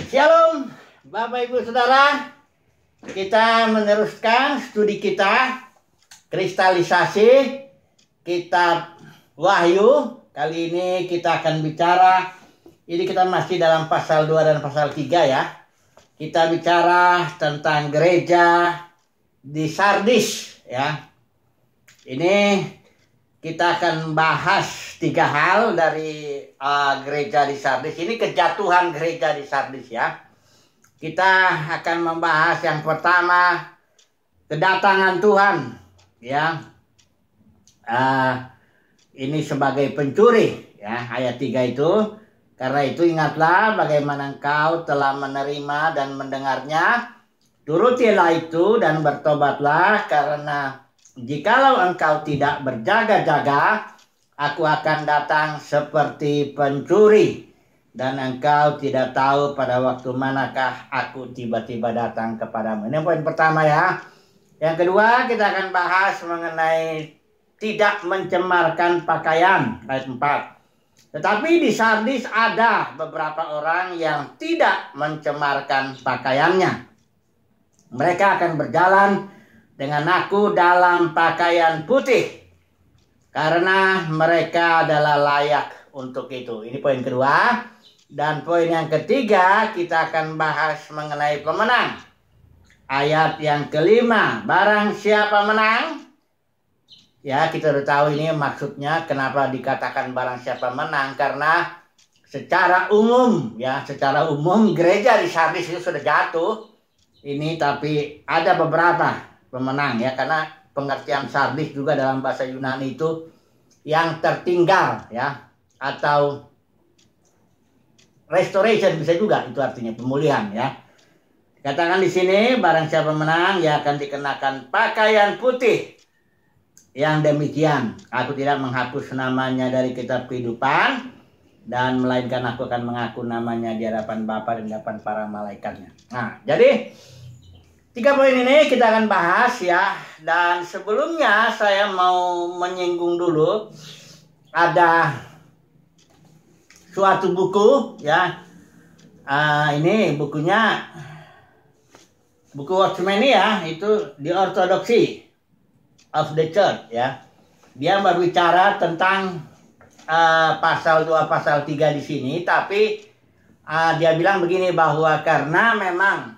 Shalom Bapak Ibu Saudara, kita meneruskan studi kita kristalisasi kitab Wahyu. Kali ini kita akan bicara, ini kita masih dalam pasal 2 dan pasal 3 ya. Kita bicara tentang gereja di Sardis ya. Ini kita akan bahas 3 hal dari gereja di Sardis. Ini kejatuhan gereja di Sardis ya. Kita akan membahas yang pertama, kedatangan Tuhan ya. Ini sebagai pencuri ya, ayat 3 itu. Karena itu ingatlah bagaimana engkau telah menerima dan mendengarnya. Turutilah itu dan bertobatlah, karena jikalau engkau tidak berjaga-jaga, aku akan datang seperti pencuri, dan engkau tidak tahu pada waktu manakah aku tiba-tiba datang kepadamu. Ini poin pertama ya. Yang kedua, kita akan bahas mengenai tidak mencemarkan pakaian, ayat 4. Tetapi di Sardis ada beberapa orang yang tidak mencemarkan pakaiannya. Mereka akan berjalan dengan aku dalam pakaian putih, karena mereka adalah layak untuk itu. Ini poin kedua. Dan poin yang ketiga, kita akan bahas mengenai pemenang. Ayat yang kelima, barang siapa menang. Ya, kita sudah tahu ini maksudnya kenapa dikatakan barang siapa menang. Karena secara umum ya, secara umum gereja di Sardis itu sudah jatuh. Ini tapi ada beberapa pemenang ya, karena pengertian Sardis juga dalam bahasa Yunani itu yang tertinggal ya, atau restoration bisa juga itu artinya pemulihan ya. Katakan di sini barang siapa menang, ia akan dikenakan pakaian putih yang demikian. Aku tidak menghapus namanya dari kitab kehidupan, dan melainkan aku akan mengaku namanya di hadapan Bapa dan di hadapan para malaikatnya. Nah, jadi 3 poin ini kita akan bahas ya. Dan sebelumnya saya mau menyinggung dulu, ada suatu buku ya. Ini bukunya, buku Watchman ya, itu The Orthodoxy of the Church ya. Dia berbicara tentang pasal 2 pasal 3 di sini, tapi dia bilang begini, bahwa karena memang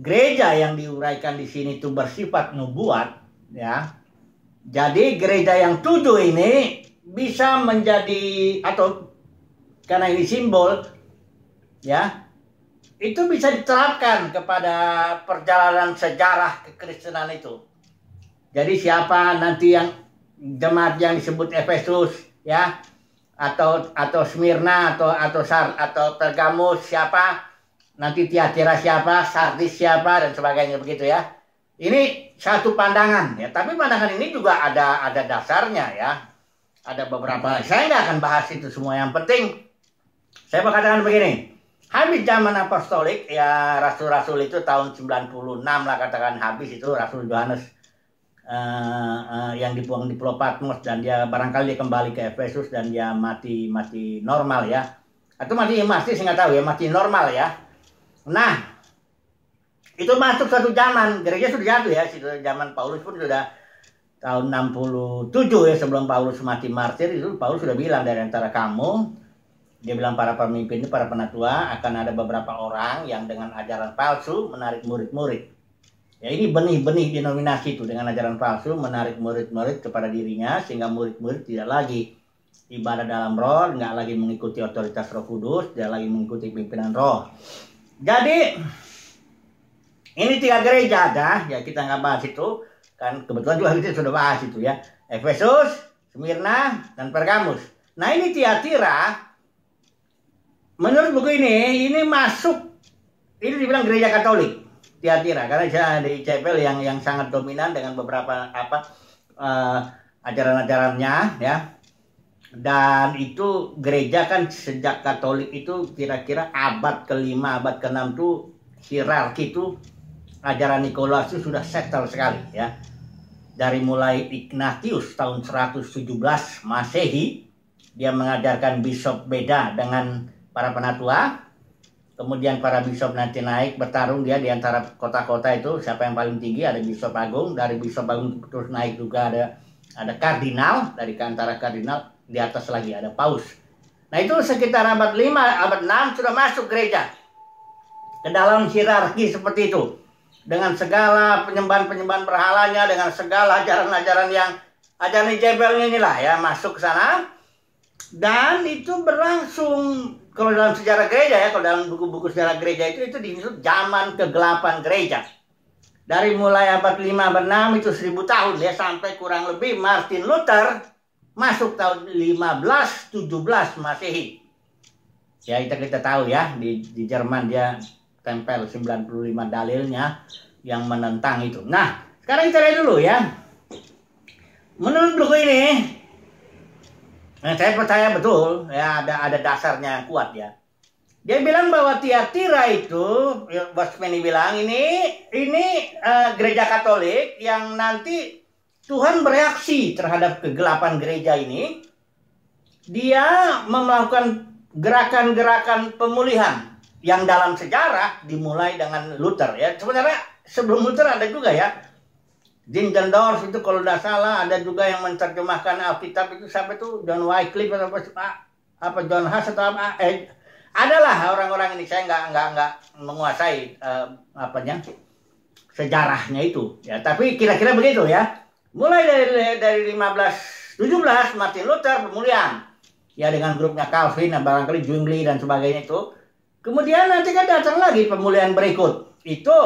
gereja yang diuraikan di sini itu bersifat nubuat ya. Jadi gereja yang 7 ini bisa menjadi, atau karena ini simbol ya, itu bisa diterapkan kepada perjalanan sejarah kekristenan itu. Jadi siapa nanti yang jemaat yang disebut Efesus ya, atau Smyrna atau Pergamus siapa, nanti Tiatira siapa, Sardis siapa, dan sebagainya begitu ya. Ini satu pandangan ya, tapi pandangan ini juga ada dasarnya ya. Ada beberapa, saya nggak akan bahas itu semua. Yang penting saya berkatakan begini, habis zaman apostolik ya, rasul-rasul itu tahun 96 lah katakan, habis itu Rasul Yohanes yang dibuang di Pulau Patmos, dan dia barangkali dia kembali ke Efesus dan dia mati normal ya, atau mati saya nggak tahu ya, mati normal ya. Nah, itu masuk satu zaman, gereja sudah jatuh ya, zaman Paulus pun sudah tahun 67 ya, sebelum Paulus mati martir. Itu Paulus sudah bilang, dari antara kamu, dia bilang para pemimpin itu, para penatua, akan ada beberapa orang yang dengan ajaran palsu menarik murid-murid. Ya, ini benih-benih denominasi itu, dengan ajaran palsu menarik murid-murid kepada dirinya, sehingga murid-murid tidak lagi ibadah dalam roh, nggak lagi mengikuti otoritas Roh Kudus, tidak lagi mengikuti pimpinan roh. Jadi ini 3 gereja ada ya, kita nggak bahas itu kan, kebetulan juga kita sudah bahas itu ya, Efesus, Smyrna, dan Pergamus. Nah, ini Tiatira, menurut buku ini masuk, ini dibilang gereja Katolik Tiatira, karena saya di chapel yang sangat dominan dengan beberapa ajaran-ajarannya ya. Dan itu gereja kan sejak Katolik itu kira-kira abad ke-5, abad ke-6 tuh hierarki itu ajaran Nikolaitus sudah settle sekali ya. Dari mulai Ignatius tahun 117 Masehi, dia mengajarkan bishop beda dengan para penatua. Kemudian para bishop nanti naik bertarung dia di antara kota-kota itu, siapa yang paling tinggi, ada bishop agung, dari bishop agung terus naik juga ada kardinal, dari antara kardinal di atas lagi ada paus. Nah itu sekitar abad 5, abad 6 sudah masuk gereja ke dalam hierarki seperti itu. Dengan segala penyembahan-penyembahan berhalanya, dengan segala ajaran-ajaran yang ajaran Jebelnya inilah ya, masuk ke sana. Dan itu berlangsung, kalau dalam sejarah gereja ya, kalau dalam buku-buku sejarah gereja itu disebut zaman kegelapan gereja. Dari mulai abad 5, abad 6 itu 1000 tahun ya, sampai kurang lebih Martin Luther masuk tahun 1517 Masehi. Ya kita tahu ya, di Jerman dia tempel 95 dalilnya yang menentang itu. Nah, sekarang kita lihat dulu ya. Menurut buku ini, nah, saya percaya betul ya, ada dasarnya yang kuat ya. Dia bilang bahwa Tiatira itu, Watchman bilang ini gereja Katolik yang nanti Tuhan bereaksi terhadap kegelapan gereja ini. Dia melakukan gerakan-gerakan pemulihan yang dalam sejarah dimulai dengan Luther ya. Sebenarnya sebelum Luther ada juga ya. Zinzendorf itu kalau tidak salah, ada juga yang menerjemahkan Alkitab itu, siapa itu, John Wycliffe atau apa John Huss atau apa, adalah orang-orang ini. Saya nggak menguasai sejarahnya itu ya, tapi kira-kira begitu ya. Mulai dari 1517 Martin Luther pemulihan ya, dengan grupnya Calvin, barangkali Zwingli dan sebagainya itu. Kemudian nanti kan datang lagi pemulihan berikut itu,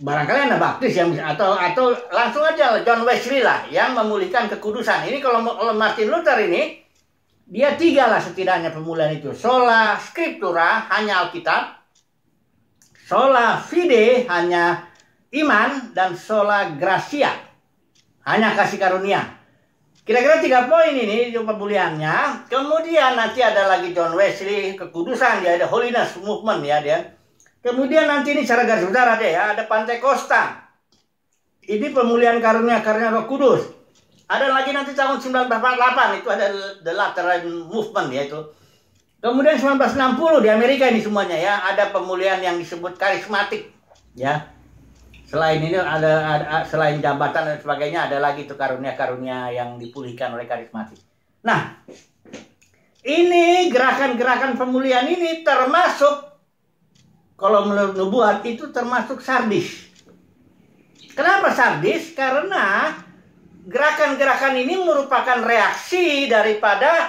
barangkali Anabaptis yang bisa, atau langsung aja John Wesley lah yang memulihkan kekudusan. Ini kalau Martin Luther ini dia 3 lah setidaknya pemulihan itu. Sola Scriptura, hanya Alkitab. Sola Fide, hanya iman. Dan Sola Gratia, hanya kasih karunia. Kira-kira 3 poin ini pemulihannya. Kemudian nanti ada lagi John Wesley, kekudusan, dia ada Holiness Movement ya dia. Kemudian nanti ini secara garis besar ada ya, ada Pantekosta. Ini pemulihan karunia Roh Kudus. Ada lagi nanti tahun 1948 itu ada The Lateran Movement ya itu. Kemudian 1960 di Amerika ini semuanya ya, ada pemulihan yang disebut karismatik ya. Selain ini ada selain jabatan dan sebagainya, ada lagi tuh karunia-karunia yang dipulihkan oleh karismatik. Nah, ini gerakan-gerakan pemulihan ini termasuk, kalau menurut nubuat itu termasuk Sardis. Kenapa Sardis? Karena gerakan-gerakan ini merupakan reaksi daripada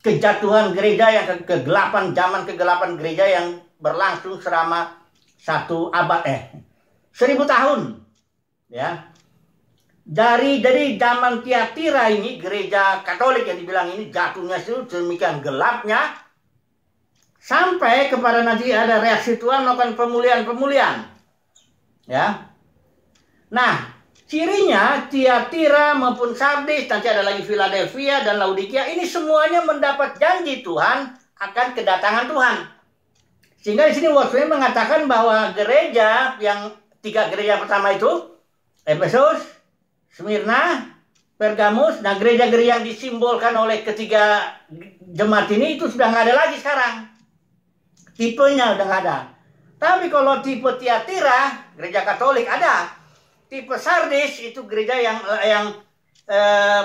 kejatuhan gereja yang kegelapan, zaman kegelapan gereja yang berlangsung selama 1000 tahun ya. Dari zaman Tiatira ini, gereja Katolik yang dibilang ini jatuhnya itu demikian gelapnya, sampai kepada nanti ada reaksi Tuhan melakukan pemulihan ya. Nah, cirinya Tiatira maupun Sardis, nanti ada lagi Philadelphia dan Laodikia, ini semuanya mendapat janji Tuhan akan kedatangan Tuhan. Sehingga di sini Watchman mengatakan bahwa gereja yang 3 gereja pertama itu, Efesus, Smyrna, Pergamus, nah gereja-gereja yang disimbolkan oleh ketiga jemaat ini itu sudah nggak ada lagi sekarang. Tipenya udah nggak ada. Tapi kalau tipe Tiatira, gereja Katolik ada. Tipe Sardis itu gereja yang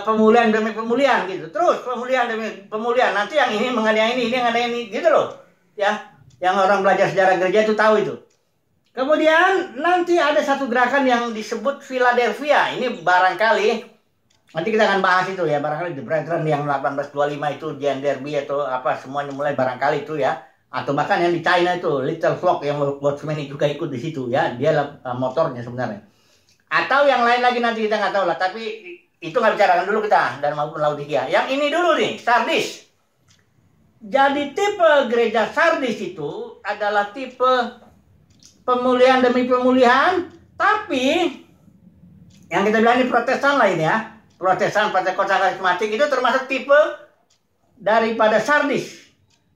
pemulihan demi pemulihan gitu. Terus pemulihan demi pemulihan. Nanti yang ini mengenai ini mengenai ini gitu loh. Ya, yang orang belajar sejarah gereja itu tahu itu. Kemudian nanti ada satu gerakan yang disebut Philadelphia. Ini barangkali nanti kita akan bahas itu ya, barangkali The Brethren yang 1825 itu, Jan Derby atau apa semuanya mulai barangkali itu ya. Atau bahkan yang di China itu Little Flock yang Watchman juga ikut di situ ya. Dia motornya sebenarnya. Atau yang lain lagi nanti kita nggak tahu lah. Tapi itu nggak bicarakan dulu kita, dan maupun Laodikia. Yang ini dulu nih, Sardis. Jadi tipe gereja Sardis itu adalah tipe pemulihan demi pemulihan, tapi yang kita bilang ini Protestan lain ya. Protestan Pentekosta karismatik itu termasuk tipe daripada Sardis.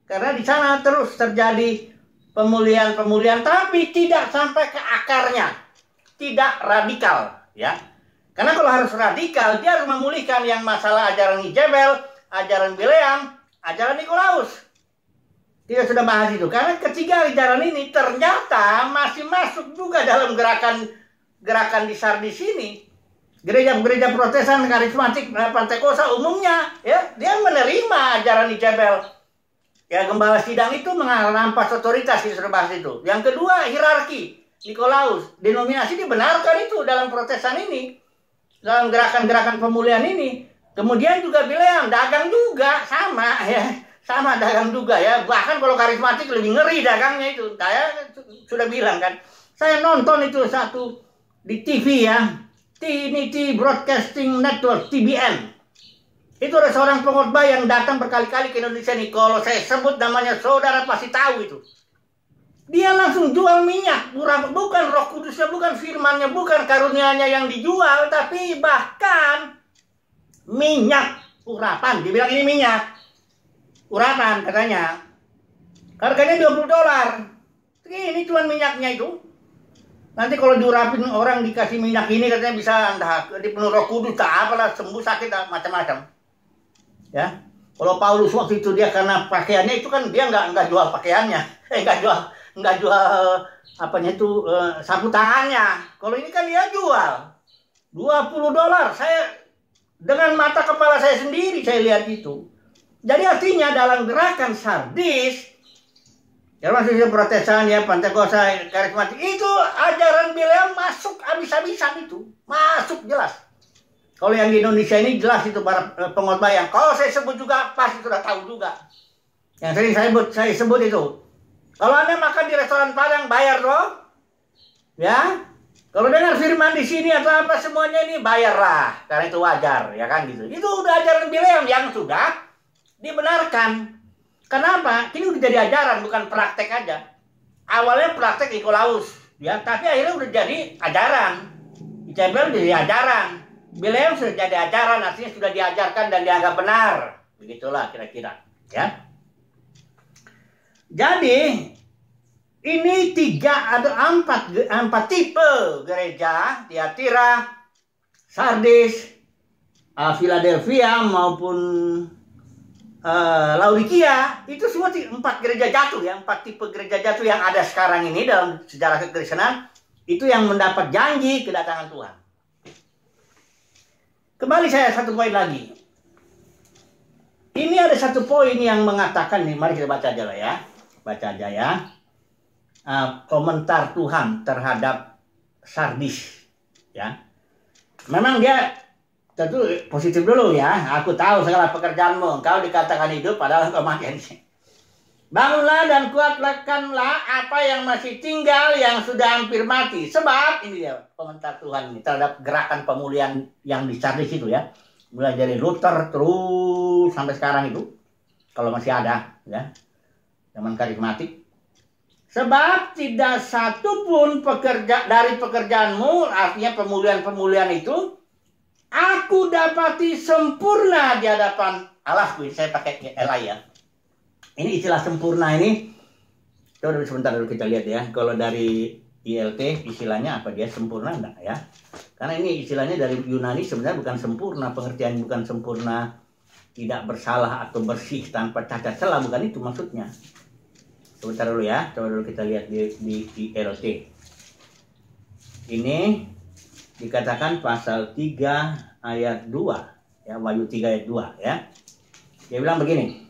Karena di sana terus terjadi pemulihan-pemulihan, tapi tidak sampai ke akarnya. Tidak radikal ya. Karena kalau harus radikal, dia harus memulihkan yang masalah ajaran Jebel, ajaran Bileam, ajaran Nikolaus. Kita sudah bahas itu. Karena ketiga ajaran ini ternyata masih masuk juga dalam gerakan di Sardis ini. Gereja-gereja Protestan, karismatik, Pentakosta umumnya, ya, dia menerima ajaran Ijabel. Ya, gembala sidang itu merampas otoritas, kita sudah bahas itu. Yang kedua, hierarki. Nikolaus, denominasi dibenarkan itu dalam Protestan ini. Dalam gerakan-gerakan pemulihan ini. Kemudian juga Bileam, dagang juga, sama ya. Sama dagang juga ya. Bahkan kalau karismatik lebih ngeri dagangnya itu. Saya sudah bilang kan. Saya nonton itu satu di TV ya. Trinity Broadcasting Network, TBN. Itu ada seorang pengkhotbah yang datang berkali-kali ke Indonesia nih. Kalau saya sebut namanya, saudara pasti tahu itu. Dia langsung jual minyak. Bukan Roh Kudusnya, bukan firmannya, bukan karunianya yang dijual. Tapi bahkan minyak urapan. Dia bilang ini minyak urapan katanya. Harganya $20. Ini cuma minyaknya itu. Nanti kalau diurapin orang dikasih minyak ini katanya bisa dipenuh Roh Kudus, tak apalah, sembuh sakit macam-macam. Ya, kalau Paulus waktu itu dia karena pakaiannya itu kan dia nggak jual pakaiannya, nggak jual apanya itu sapu tangannya. Kalau ini kan dia jual $20. Saya dengan mata kepala saya sendiri saya lihat itu. Jadi artinya dalam gerakan Sardis, ya maksudnya Protestan ya, Pentakosta, karismatik itu ajaran Bileam masuk habis-habisan itu, masuk jelas. Kalau yang di Indonesia ini jelas itu para pengkhotbah yang kalau saya sebut juga pasti sudah tahu juga. Yang sering saya sebut itu. Kalau Anda makan di restoran Padang bayar loh, ya. Kalau dengar firman di sini atau apa semuanya ini bayarlah, karena itu wajar, ya kan gitu. Itu udah ajaran Bileam yang sudah dibenarkan. Kenapa? Ini udah jadi ajaran, bukan praktek aja. Awalnya praktek Nikolaus, ya, tapi akhirnya udah jadi ajaran. Ijabel jadi ajaran. Bileam sudah jadi ajaran, artinya sudah diajarkan dan dianggap benar. Begitulah kira-kira, ya. Jadi ini ada empat tipe gereja: Tiatira, Sardis, Philadelphia maupun Laodikia. Itu semua 4 gereja jatuh ya, 4 tipe gereja jatuh yang ada sekarang ini dalam sejarah kekristenan. Itu yang mendapat janji kedatangan Tuhan. Kembali saya satu poin lagi. Ini ada satu poin yang mengatakan nih, mari kita baca aja lah ya. Baca aja ya. Komentar Tuhan terhadap Sardis. Ya. Memang dia tentu positif dulu ya. Aku tahu segala pekerjaanmu. Engkau dikatakan hidup padahal engkau mati. Bangunlah dan kuatkanlah apa yang masih tinggal yang sudah hampir mati. Sebab ini dia komentar Tuhan ini terhadap gerakan pemulihan yang di Sardis itu ya. Mulai dari Luther terus sampai sekarang itu. Kalau masih ada ya. Zaman karismatik. Sebab tidak satu pun dari pekerjaanmu, artinya pemulihan-pemulihan itu, aku dapati sempurna di hadapan Allah. Saya pakai Eli ya. Ini istilah sempurna ini. Coba sebentar dulu kita lihat ya. Kalau dari ILT istilahnya apa dia? Sempurna enggak ya? Karena ini istilahnya dari Yunani sebenarnya bukan sempurna. Pengertian bukan sempurna, tidak bersalah atau bersih tanpa cacat celah. Bukan itu maksudnya. Sebentar dulu ya. Coba dulu kita lihat di ILT. Ini dikatakan pasal 3 ayat 2. Ya, Wahyu 3 ayat 2 ya. Dia bilang begini.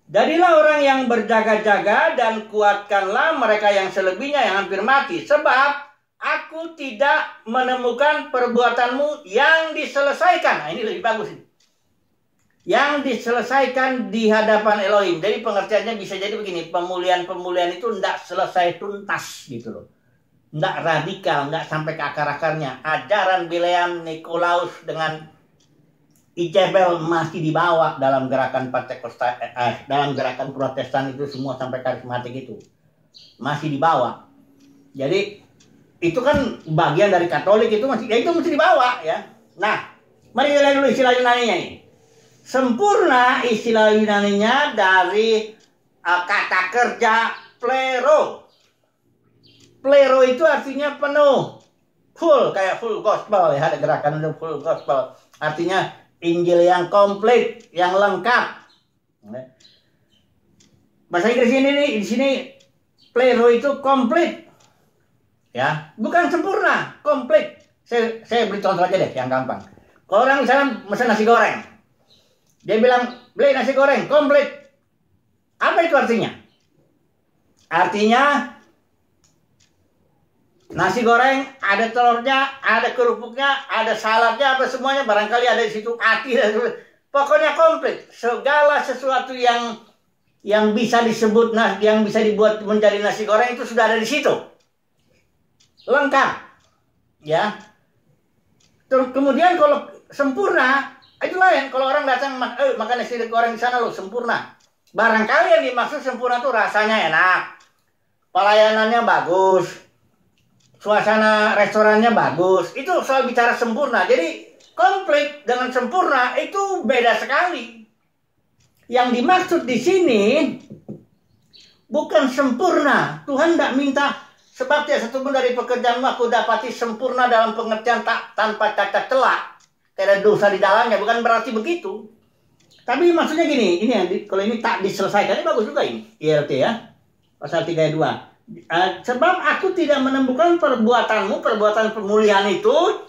Jadilah orang yang berjaga-jaga dan kuatkanlah mereka yang selebihnya yang hampir mati. Sebab aku tidak menemukan perbuatanmu yang diselesaikan. Nah, ini lebih bagus. Yang diselesaikan di hadapan Elohim. Jadi pengertiannya bisa jadi begini. Pemulihan-pemulihan itu tidak selesai tuntas gitu loh. Tidak radikal, tidak sampai ke akar-akarnya. Ajaran Bileam, Nikolaus dengan Ijabel masih dibawa dalam gerakan Pentakosta, dalam gerakan Protestan itu semua sampai karismatik itu masih dibawa. Jadi itu kan bagian dari Katolik itu masih, ya itu mesti dibawa ya. Nah, mari kita lihat dulu istilah Yunaninya ini. Sempurna istilah Yunaninya dari kata kerja plero. Plero itu artinya penuh, full, kayak full gospel ya, ada gerakan untuk full gospel. Artinya Injil yang komplit, yang lengkap. Bahasa Inggris ini nih, di sini plero itu komplit. Ya, bukan sempurna, komplit. Saya beri contoh aja deh yang gampang. Kalau orang misalnya pesan nasi goreng, dia bilang beli nasi goreng komplit. Apa itu artinya? Artinya nasi goreng ada telurnya, ada kerupuknya, ada saladnya, apa semuanya barangkali ada di situ, ati, pokoknya komplit. Segala sesuatu yang bisa disebut, yang bisa dibuat menjadi nasi goreng itu sudah ada di situ, lengkap, ya. Terus kemudian kalau sempurna itu lain. Kalau orang datang makan nasi goreng di sana lo sempurna, barangkali yang dimaksud sempurna itu rasanya enak, pelayanannya bagus, suasana restorannya bagus, itu soal bicara sempurna. Jadi komplit dengan sempurna itu beda sekali. Yang dimaksud di sini bukan sempurna. Tuhan tidak minta sebab tiada satupun dari pekerjaanmu aku dapati sempurna dalam pengertian tanpa cacat celah, tidak ada dosa di dalamnya. Bukan berarti begitu. Tapi maksudnya gini, ini yang kalau ini tak diselesaikan, ini bagus juga ini ILT ya, pasal 3 ayat 2. Sebab aku tidak menemukan perbuatanmu, perbuatan pemulihan itu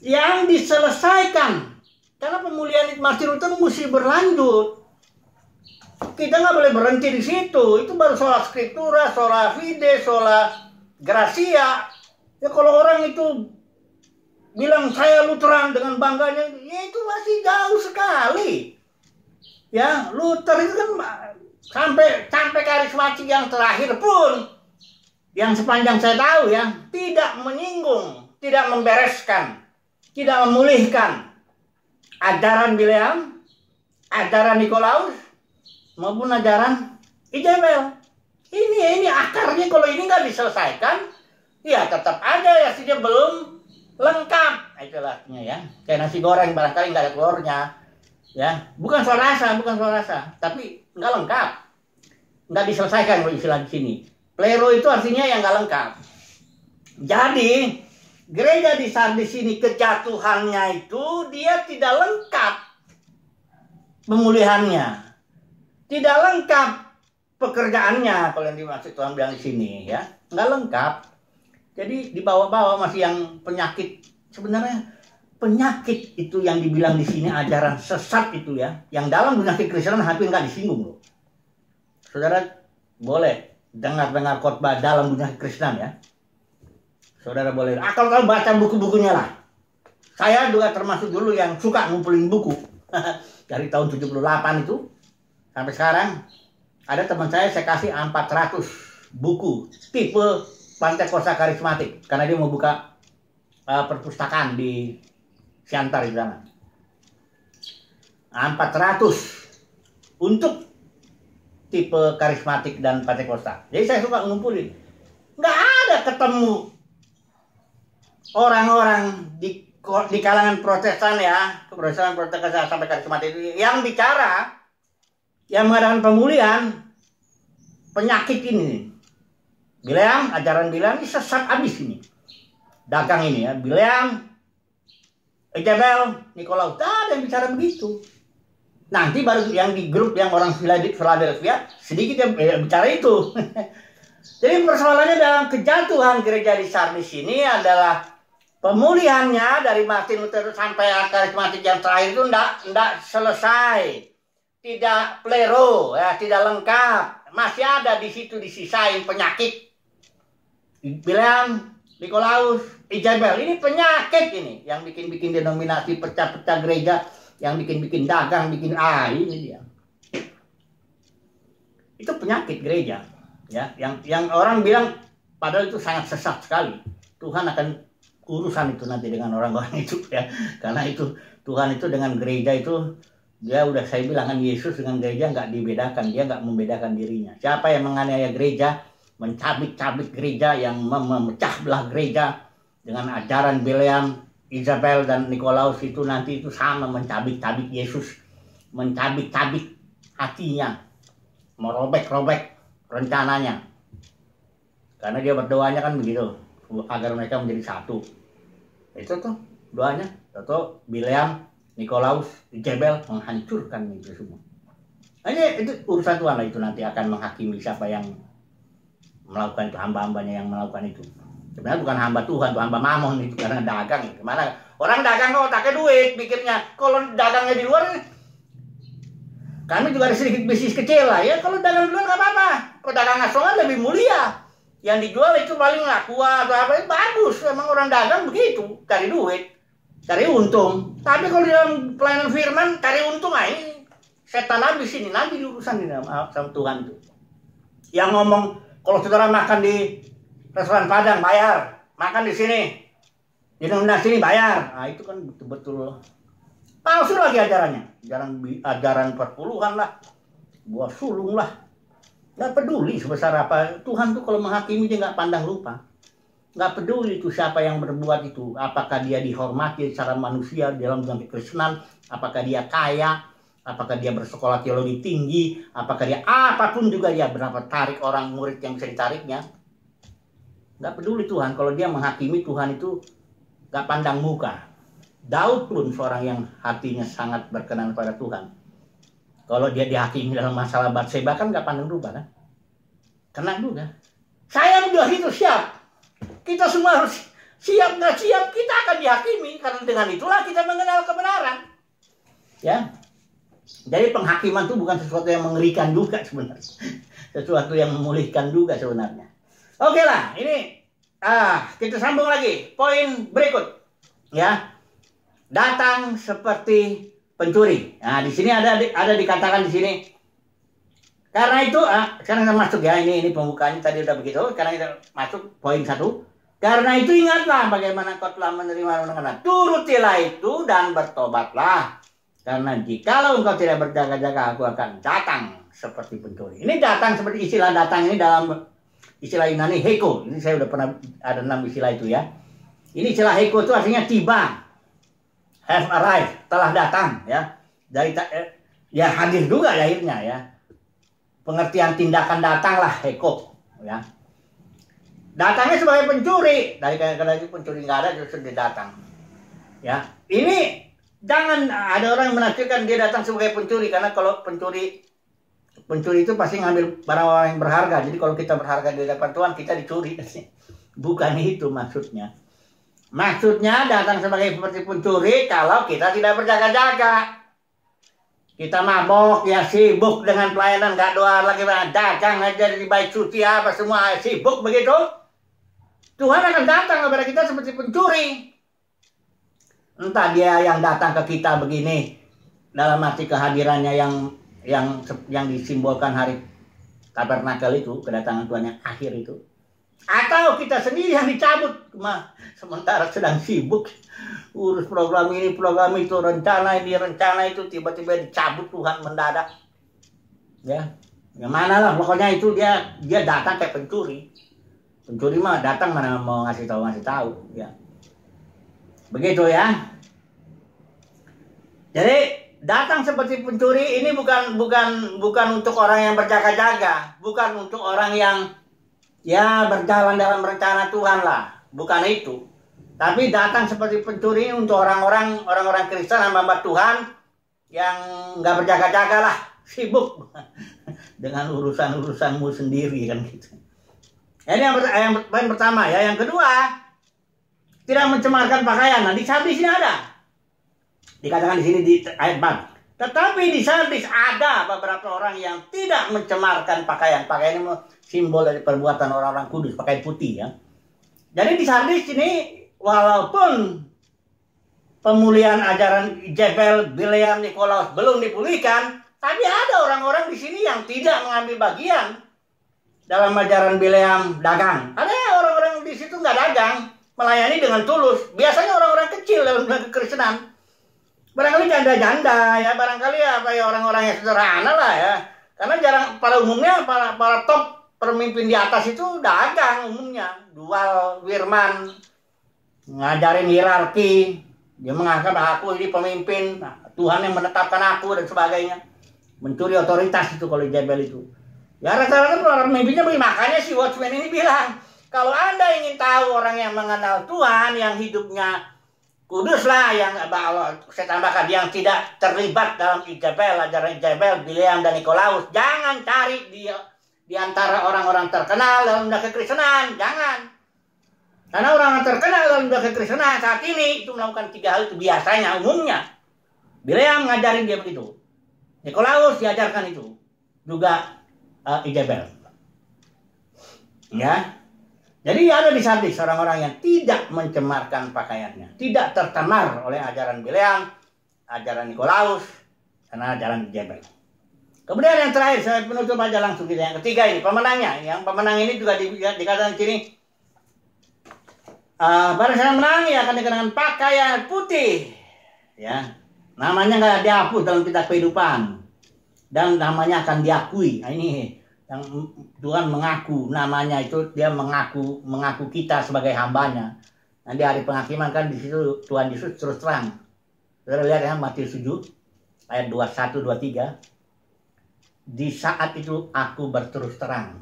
yang diselesaikan. Karena pemulihan Martin Luther mesti berlanjut. Kita nggak boleh berhenti di situ. Itu baru sola scriptura, sola fide, sola gracia. Ya kalau orang itu bilang saya Lutheran dengan bangganya, ya itu masih jauh sekali. Ya, Luther itu kan sampai karismatik yang terakhir pun, yang sepanjang saya tahu ya, tidak menyinggung, tidak membereskan, tidak memulihkan ajaran William, ajaran Nikolaus, maupun ajaran Isabel. Ini akarnya kalau ini nggak diselesaikan, ya tetap aja ya sih dia belum lengkap. Itulah artinya ya. Kayak nasi goreng barangkali nggak ada telurnya, ya. Bukan soal rasa, tapi nggak lengkap, nggak diselesaikan kalau istilah di sini. Plero itu artinya yang nggak lengkap. Jadi gereja di Sardis ini kejatuhannya itu dia tidak lengkap pemulihannya. Tidak lengkap pekerjaannya, kalau yang dimaksud Tuhan bilang di sini ya, nggak lengkap. Jadi di bawah-bawah masih yang penyakit. Sebenarnya penyakit itu yang dibilang di sini ajaran sesat itu ya, yang dalam dunia kekristenan hampir nggak disinggung loh. Saudara boleh dengar khotbah dalam dunia kekristenan ya. Saudara boleh. Kalau baca buku-bukunya lah. Saya juga termasuk dulu yang suka ngumpulin buku dari tahun 78 itu. Sampai sekarang ada teman saya kasih 400 buku tipe Pantekosta karismatik karena dia mau buka perpustakaan di Siantar di sana. 400 untuk tipe karismatik dan Pantekosta. Jadi saya suka ngumpulin. Nggak ada ketemu orang-orang di kalangan Protestan ya, Protestan sampai karismatik yang bicara, yang mengadakan pemulihan penyakit ini. William, ajaran William ini sesat abis ini. Dagang ini ya, William, Isabel, Nikolaus, ada yang bicara begitu. Nanti baru yang di grup yang orang Philadelphia sedikit yang bicara itu. Jadi persoalannya dalam kejatuhan gereja di Sardis ini adalah pemulihannya dari Martin Luther sampai karismatik yang terakhir itu enggak selesai. Tidak plero, ya, tidak lengkap. Masih ada di situ disisain penyakit. William, Nikolaus, Isabel, ini penyakit ini yang bikin denominasi pecah-pecah gereja, yang bikin dagang, ini dia. Itu penyakit gereja, ya, yang orang bilang padahal itu sangat sesat sekali. Tuhan akan urusan itu nanti dengan orang-orang itu ya. Karena itu Tuhan itu dengan gereja itu dia udah saya bilang kan Yesus dengan gereja nggak dibedakan, dia nggak membedakan dirinya. Siapa yang menganiaya gereja, mencabik-cabik gereja, yang memecah belah gereja dengan ajaran William, Isabel dan Nikolaus itu nanti itu sama mencabik-cabik Yesus, mencabik-cabik hatinya, merobek-robek rencananya. Karena dia berdoanya kan begitu, agar mereka menjadi satu. Itu tuh doanya, atau William, Nikolaus, Isabel menghancurkan itu semua. Ini itu urusan Tuhan lah, itu nanti akan menghakimi siapa yang melakukan itu, hamba-hambanya yang melakukan itu. Sebenarnya bukan hamba Tuhan, itu hamba mamon itu, karena dagang. Gimana orang dagang kok pakai duit, pikirnya kalau dagangnya di luar, kami juga ada sedikit bisnis kecil lah ya. Kalau dagang di luar nggak apa-apa, kalau dagang asongan lebih mulia. Yang dijual itu paling aqua atau apa, bagus. Emang orang dagang begitu, cari duit, cari untung. Tapi kalau di dalam pelayanan firman, cari untung ini setan habis ini nanti diurusan ini sama Tuhan itu. Yang ngomong kalau saudara makan di restoran Padang bayar, makan di sini, di sini bayar. Nah itu kan betul-betul palsu lagi ajarannya, ajaran perpuluhan lah, buah sulung lah. Nggak peduli sebesar apa Tuhan tuh kalau menghakimi dia nggak pandang lupa, nggak peduli itu siapa yang berbuat itu, apakah dia dihormati secara manusia dalam dunia kekristenan, apakah dia kaya, apakah dia bersekolah teologi tinggi, apakah dia apapun juga dia, berapa tarik orang murid yang bisa ditariknya, nggak peduli Tuhan. Kalau dia menghakimi, Tuhan itu nggak pandang muka. Daud pun seorang yang hatinya sangat berkenan pada Tuhan. Kalau dia dihakimi dalam masalah Batseba kan nggak pandang lupa kan? Kena juga. Saya juga itu siap. Kita semua harus siap, nggak siap kita akan dihakimi, karena dengan itulah kita mengenal kebenaran. Ya. Jadi penghakiman itu bukan sesuatu yang mengerikan juga sebenarnya. Sesuatu yang memulihkan juga sebenarnya. Oke lah, ini kita sambung lagi. Poin berikut. Ya. Datang seperti pencuri. Nah, di sini ada dikatakan di sini. Karena itu, sekarang kita masuk ya, ini pembukaannya tadi udah begitu. Sekarang kita masuk poin 1. Karena itu ingatlah bagaimana kau telah menerima undangan. Turutilah itu dan bertobatlah. Karena jikalau engkau tidak berjaga-jaga, aku akan datang seperti pencuri. Ini datang seperti istilah datang ini dalam istilah Yunani heko. Ini saya udah pernah ada 6 istilah itu ya. Ini istilah heko itu artinya tiba. Have arrived, telah datang ya. Dari ya hadir juga ya akhirnya ya. Pengertian tindakan datang lah heko ya. Datangnya sebagai pencuri. Dari kata itu pencuri nggak ada justru dia datang. Ya. Ini jangan ada orang yang menafsirkan dia datang sebagai pencuri, karena kalau pencuri itu pasti ngambil barang-barang yang berharga. Jadi kalau kita berharga di hadapan Tuhan, kita dicuri. Bukan itu maksudnya. Maksudnya datang sebagai seperti pencuri kalau kita tidak berjaga-jaga. Kita mabok, ya sibuk dengan pelayanan, nggak doa lagi, dagang aja di bait suci apa semua sibuk begitu. Tuhan akan datang kepada kita seperti pencuri. Entah dia yang datang ke kita begini dalam arti kehadirannya yang disimbolkan hari tabernakel itu, kedatangan Tuhan yang akhir itu. Atau kita sendiri yang dicabut, sementara sedang sibuk urus program ini, program itu, rencana ini, rencana itu, tiba-tiba dicabut Tuhan mendadak. Ya, yang mana lah, pokoknya itu dia datang kayak pencuri. Pencuri mah datang mana mau ngasih tahu, ya. Begitu ya. Jadi datang seperti pencuri ini bukan untuk orang yang berjaga-jaga, bukan untuk orang yang ya berjalan dalam rencana Tuhan lah, bukan itu. Tapi datang seperti pencuri untuk orang-orang Kristen, hamba Tuhan yang nggak berjaga-jaga lah, sibuk dengan urusanmu sendiri kan gitu. Ini yang pertama ya. Yang kedua, tidak mencemarkan pakaian. Nah, di sardis ini ada. Dikatakan di sini di ayat 4. Tetapi di sardis ada beberapa orang yang tidak mencemarkan pakaian. Pakaian ini simbol dari perbuatan orang-orang kudus, pakaian putih ya. Jadi di sardis ini walaupun pemulihan ajaran Jebel, Bileam, Nikolaus belum dipulihkan, tapi ada orang-orang di sini yang tidak mengambil bagian dalam ajaran Bileam dagang. Ada orang-orang di situ nggak dagang, melayani dengan tulus. Biasanya orang-orang kecil dalam kekristenan. Barangkali janda-janda ya, barangkali apa ya orang-orang yang sederhana lah ya. Karena jarang, pada umumnya para top pemimpin di atas itu dagang umumnya, dual firman, ngajarin hierarki, dia menganggap aku ini pemimpin, Tuhan yang menetapkan aku dan sebagainya, mencuri otoritas itu kalau Jebel itu. Ya rata-rata para pemimpinnya begini. Makanya si Watchman ini bilang, kalau Anda ingin tahu orang yang mengenal Tuhan, yang hidupnya Kuduslah yang saya tambahkan yang tidak terlibat dalam Ijabel, ajaran Ijabel, Bileam dan Nikolaus. Jangan cari di antara orang-orang terkenal dalam dunia kekristenan, jangan. Karena orang terkenal dalam dunia kekristenan saat ini itu melakukan 3 hal itu biasanya, umumnya. Bileam ngajarin dia begitu. Nikolaus diajarkan itu. Juga Ijabel. Ya. Jadi ada di Sardis orang-orang yang tidak mencemarkan pakaiannya, tidak tercemar oleh ajaran Bileam, ajaran Nikolaus, karena ajaran Ijabel. Kemudian yang terakhir, saya penutup aja langsung gitu. Yang ketiga ini pemenangnya. Yang pemenang ini juga dikatakan di sini. Pada saat menang ya akan dikenakan pakaian putih. Ya, namanya nggak dihapus dalam kitab kehidupan dan namanya akan diakui. Nah, ini yang Tuhan mengaku namanya itu, dia mengaku kita sebagai hambanya. Nanti hari penghakiman kan di situ Tuhan Yesus terus terang. Saudara lihat ya Matius 7 ayat 21 23. Di saat itu aku berterus terang.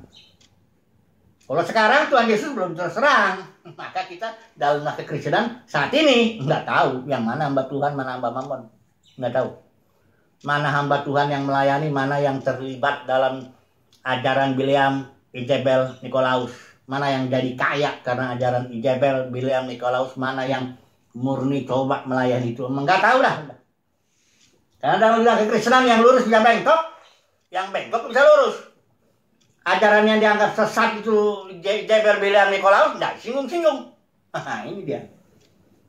Kalau sekarang Tuhan Yesus belum terus terang, maka kita dalam kekristenan saat ini nggak tahu yang mana hamba Tuhan, mana hamba Mammon, nggak tahu. Mana hamba Tuhan yang melayani, mana yang terlibat dalam ajaran Bileam, Ijabel, Nikolaus. Mana yang jadi kaya karena ajaran Ijabel, Bileam, Nikolaus. Mana yang murni coba melayani itu. Enggak tahu dah. Karena dalam dunia kekristenan yang lurus bisa bengkok. Yang bengkok bisa lurus. Ajaran yang dianggap sesat itu Ijabel, Bileam, Nikolaus. Enggak singgung-singgung. Ini dia.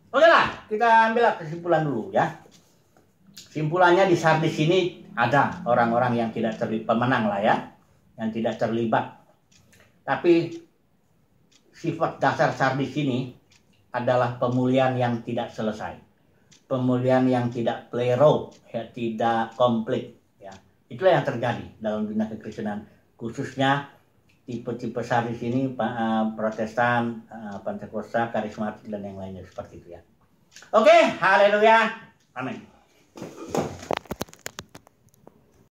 Oke lah, kita ambil kesimpulan dulu ya. Kesimpulannya di Sardis ini ada orang-orang yang tidak terlibat, pemenang lah ya, yang tidak terlibat. Tapi sifat dasar Sardis ini adalah pemulihan yang tidak selesai, pemulihan yang tidak plero, ya, tidak komplit. Ya. Itulah yang terjadi dalam dunia kekristenan, khususnya tipe-tipe Sardis ini, Protestan, Pentakosta, Karismatik dan yang lainnya seperti itu ya. Oke, haleluya, amin.